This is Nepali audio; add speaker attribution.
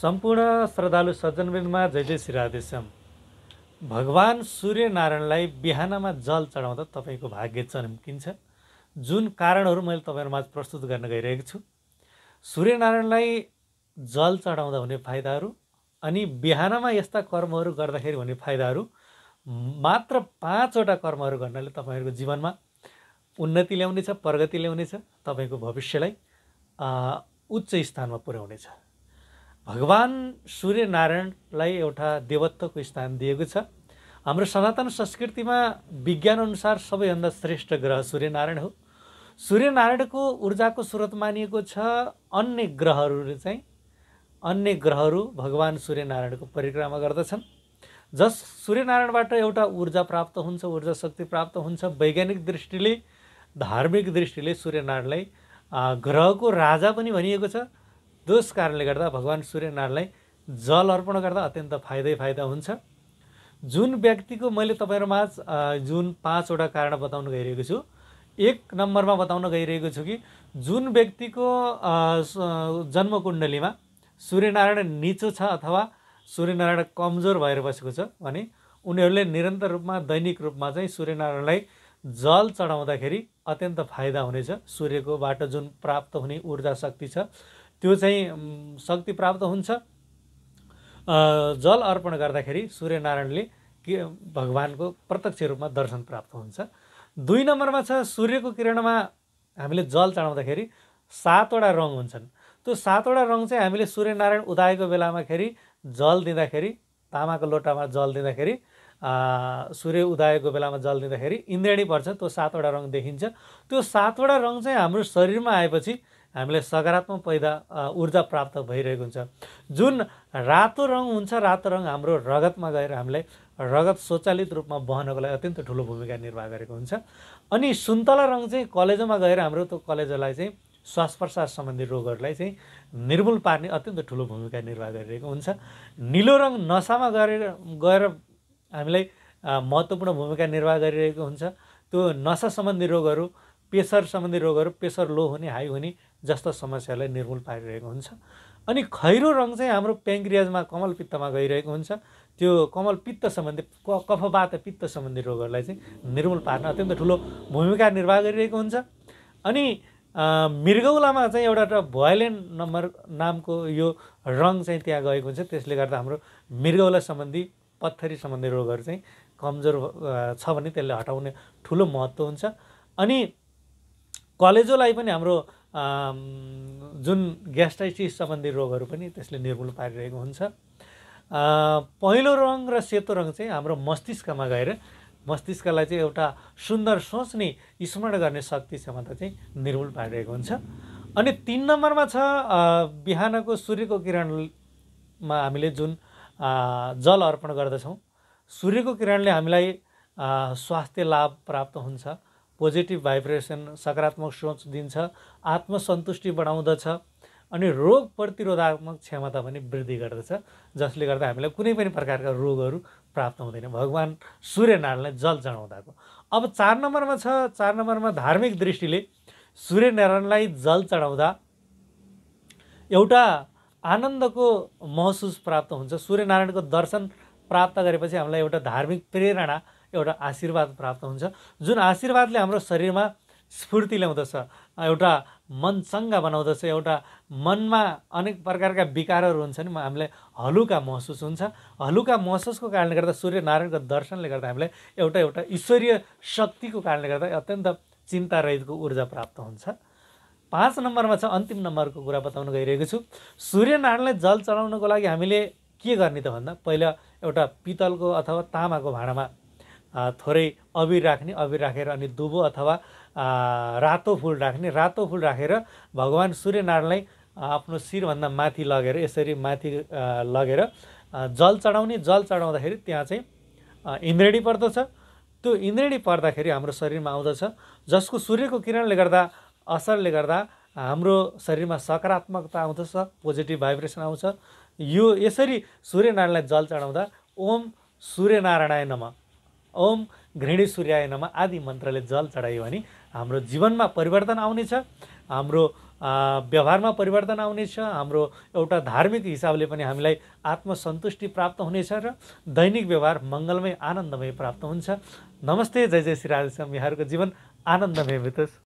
Speaker 1: सम्पूर्ण श्रद्धालु सज्जनवृन्दमा जय जय श्री राधेश्याम। भगवान सूर्यनारायणलाई बिहानमा जल चढाउँदा तपाईँको भाग्य चम्किन्छ। जुन कारणहरू मैले तपाईँहरूमाझ प्रस्तुत गर्न गइरहेको छु, सूर्यनारायणलाई जल चढाउँदा हुने फाइदाहरू अनि बिहानमा यस्ता कर्महरू गर्दाखेरि हुने फाइदाहरू, मात्र 5 वटा कर्महरू गर्नाले तपाईँहरूको जीवनमा उन्नति ल्याउनेछ, प्रगति ल्याउनेछ, तपाईँको भविष्यलाई उच्च स्थानमा पुर्याउनेछ। भगवान सूर्यनारायणलाई एउटा देवत्वको स्थान दिएको छ। हाम्रो सनातन संस्कृतिमा विज्ञान अनुसार सबैभन्दा श्रेष्ठ ग्रह सूर्यनारायण हो। सूर्यनारायणको ऊर्जाको स्रोत मानिएको छ। अन्य ग्रहहरू भगवान सूर्यनारायणको परिक्रमा गर्दछन्। सूर्यनारायणबाट एउटा ऊर्जा प्राप्त हुन्छ, ऊर्जा शक्ति प्राप्त हुन्छ। वैज्ञानिक दृष्टिले, धार्मिक दृष्टिले सूर्यनारायणलाई ग्रहको राजा पनि भनिएको छ। त्यस कारणले गर्दा भगवान सूर्यनारायणलाई जल अर्पण गर्दा अत्यन्त फाइदा हुन्छ। जुन व्यक्तिको मैले तपाईँहरूमाझ जुन 5 वटा कारण बताउन गइरहेको छु, 1 नम्बरमा बताउन गइरहेको छु कि जुन व्यक्तिको जन्मकुण्डलीमा सूर्यनारायण नीचो छ अथवा सूर्यनारायण कमजोर भएर बसेको छ भने उनीहरूले निरन्तर रूपमा, दैनिक रूपमा चाहिँ सूर्यनारायणलाई जल चढाउँदाखेरि अत्यन्त फाइदा हुनेछ। सूर्यकोबाट जुन प्राप्त हुने ऊर्जा शक्ति छ त्यो चाहिँ शक्ति प्राप्त हुन्छ। जल अर्पण गर्दाखेरि सूर्यनारायणले भगवानको प्रत्यक्ष रूपमा दर्शन प्राप्त हुन्छ। 2 नम्बरमा छ, सूर्यको किरणमा हामीले जल चढाउँदाखेरि 7 वटा रङ हुन्छन्। त्यो 7 वटा रङ चाहिँ हामीले सूर्यनारायण उदाएको बेलामा खेरि जल दिँदाखेरि, तामाको लोटामा जल दिँदाखेरि, सूर्य उदाएको बेलामा जल दिँदाखेरि इन्द्रेणी पर्छ। त्यो 7 वटा रङ देखिन्छ। त्यो 7 वटा रङ चाहिँ हाम्रो शरीरमा आएपछि हामीलाई सकारात्मक ऊर्जा प्राप्त भइरहेको हुन्छ। जुन रातो रङ हुन्छ, रातो रङ हाम्रो रगतमा गएर हामीलाई रगत स्वचालित रूपमा बहनको लागि अत्यन्त ठुलो भूमिका निर्वाह गरेको हुन्छ। अनि सुन्तला रङ चाहिँ कलेजोमा गएर हाम्रो त्यो कलेजोलाई चाहिँ श्वास प्रश्वास सम्बन्धी रोगहरूलाई चाहिँ निर्मूल पार्ने अत्यन्त ठुलो भूमिका निर्वाह गरिरहेको हुन्छ। निलो रङ नसामा गएर हामीलाई महत्त्वपूर्ण भूमिका निर्वाह गरिरहेको हुन्छ। त्यो नसा सम्बन्धी रोगहरू, प्रेसर सम्बन्धी रोगहरू, प्रेसर लो हुने, हाई हुने जस्ता समस्याहरूलाई निर्मूल पारिरहेको हुन्छ। अनि खैरो रङ चाहिँ हाम्रो प्याङ्क्रियाजमा, कमल पित्तमा गइरहेको हुन्छ। त्यो कमल पित्त सम्बन्धी, कफवात पित्त सम्बन्धी रोगहरूलाई चाहिँ निर्मूल पार्न अत्यन्त ठुलो भूमिका निर्वाह गरिरहेको हुन्छ। अनि मृगौलामा चाहिँ एउटा भोयलेन नम्बर नामको यो रङ चाहिँ त्यहाँ गएको हुन्छ। त्यसले गर्दा हाम्रो मृगौला सम्बन्धी, पत्थरी सम्बन्धी रोगहरू चाहिँ कमजोर छ भने त्यसले हटाउने ठुलो महत्त्व हुन्छ। अनि कलेजोलाई पनि हाम्रो जुन ग्यास्ट्राइटिस सम्बन्धी रोगहरू पनि त्यसले निर्मूल पारिरहेको हुन्छ। पहेँलो रङ र सेतो रङ चाहिँ हाम्रो मस्तिष्कमा गएर मस्तिष्कलाई चाहिँ एउटा सुन्दर सोच्ने, स्मरण गर्ने शक्ति क्षमता चाहिँ निर्मूल पारिरहेको हुन्छ। अनि 3 नम्बरमा छ, बिहानको सूर्यको किरणमा हामीले जुन जल अर्पण गर्दछौँ, सूर्यको किरणले हामीलाई स्वास्थ्य लाभ प्राप्त हुन्छ, पोजिटिभ भाइब्रेसन, सकारात्मक सोच दिन्छ, आत्मसन्तुष्टि बढाउँदछ अनि रोग प्रतिरोधात्मक क्षमता पनि वृद्धि गर्दछ, जसले गर्दा हामीलाई कुनै पनि प्रकारका रोगहरू प्राप्त हुँदैन भगवान सूर्यनारायणलाई जल चढाउँदाको। अब 4 नम्बरमा छ, 4 नम्बरमा धार्मिक दृष्टिले सूर्यनारायणलाई जल चढाउँदा एउटा आनन्दको महसुस प्राप्त हुन्छ। सूर्यनारायणको दर्शन प्राप्त गरेपछि हामीलाई एउटा धार्मिक प्रेरणा, एउटा आशीर्वाद प्राप्त हुन्छ। जुन आशीर्वादले हाम्रो शरीरमा स्फूर्ति ल्याउँदछ, एउटा मन चङ्गा बनाउँदछ, एउटा मनमा अनेक प्रकारका विकारहरू हुन्छन्, हामीलाई हलुका महसुस हुन्छ। हलुका महसुसको कारणले गर्दा, सूर्यनारायणको दर्शनले गर्दा हामीलाई एउटा ईश्वरीय शक्तिको कारणले गर्दा अत्यन्त चिन्ता रहितको ऊर्जा प्राप्त हुन्छ। 5 नम्बरमा छ, अन्तिम नम्बरको कुरा बताउन गइरहेको छु। सूर्यनारायणलाई जल चढाउनको लागि हामीले के गर्ने त भन्दा, पहिला एउटा पितलको अथवा तामाको भाँडामा थोरै अबिर राख्ने, अबिर राखेर अनि दुबो अथवा रातो फुल राख्ने। रातो फुल राखेर भगवान सूर्यनारायणलाई आफ्नो शिरभन्दा माथि लगेर, यसरी माथि लगेर जल चढाउने। जल चढाउँदाखेरि त्यहाँ चाहिँ इन्द्रेणी पर्दछ। त्यो इन्द्रेणी पर्दाखेरि हाम्रो शरीरमा आउँदछ, जसको सूर्यको किरणले गर्दा, असरले गर्दा हाम्रो शरीरमा सकारात्मकता आउँदछ, पोजिटिभ भाइब्रेसन आउँछ। यो यसरी सूर्यनारायणलाई जल चढाउँदा ओम सूर्यनारायणाय नमः, ओम घृणी सूर्याय नमः आदि मन्त्रले जल चढायो भने हाम्रो जीवनमा परिवर्तन आउनेछ। हाम्रो व्यवहारमा परिवर्तन आउनेछ, हाम्रो एउटा धार्मिक हिसाबले पनि हामीलाई आत्मसन्तुष्टि प्राप्त हुनेछ र दैनिक व्यवहार मङ्गलमय आनन्दमय प्राप्त हुन्छ। नमस्ते, जय जय श्री राधेश्याम। यहाँहरूको जीवन आनन्दमय बितोस्।